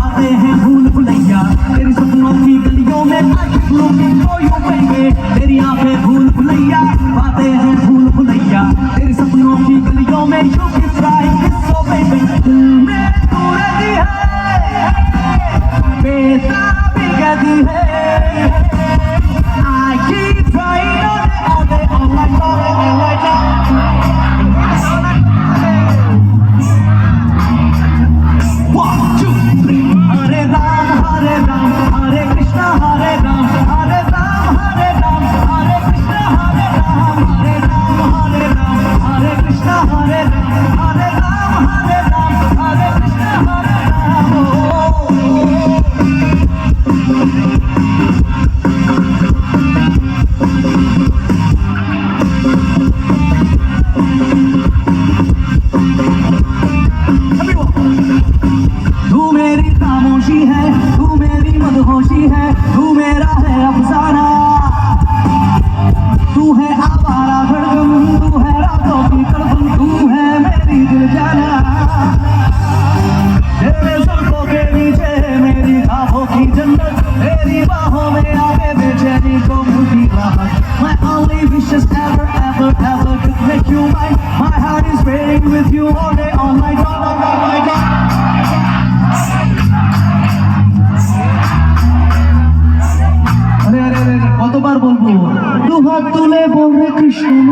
बातें हैं भूल भुलैया तेरी सपनों की गलियों में looking for you baby तेरी आंखें भूल भुलैया बातें हैं भूल भुलैया तेरी सपनों की गलियों में you keep trying so baby दिल में तू रहती है बेताबी कहती है I keep trying all day all night all night One, two, three. Hare Ram, Hare Ram, Hare Krishna, Hare Ram, Hare Ram, Hare Ram, Hare Krishna, Hare Ram, Hare Ram, Hare Ram, Hare Krishna, Hare Ram, Hare Ram, Hare Ram, Hare Krishna, Hare Ram. तू मेरी खामोशी है तू मेरी मदहोशी है तू मेरा है अफसाना तू है आवारा धड़कन तू है रातों की तड़पन तू है मेरी दिल जाना तेरे सड़कों के नीचे मेरी ख्वाबों की जन्नत तेरी बाहों में आगे बेचैनी को मुझी राहत My only wish is ever ever ever to make you mine My heart is waiting with you all day all night all night all night अरे अरे अरे কতবার বলবো দুহাত তুলে বলবে কৃষ্ণ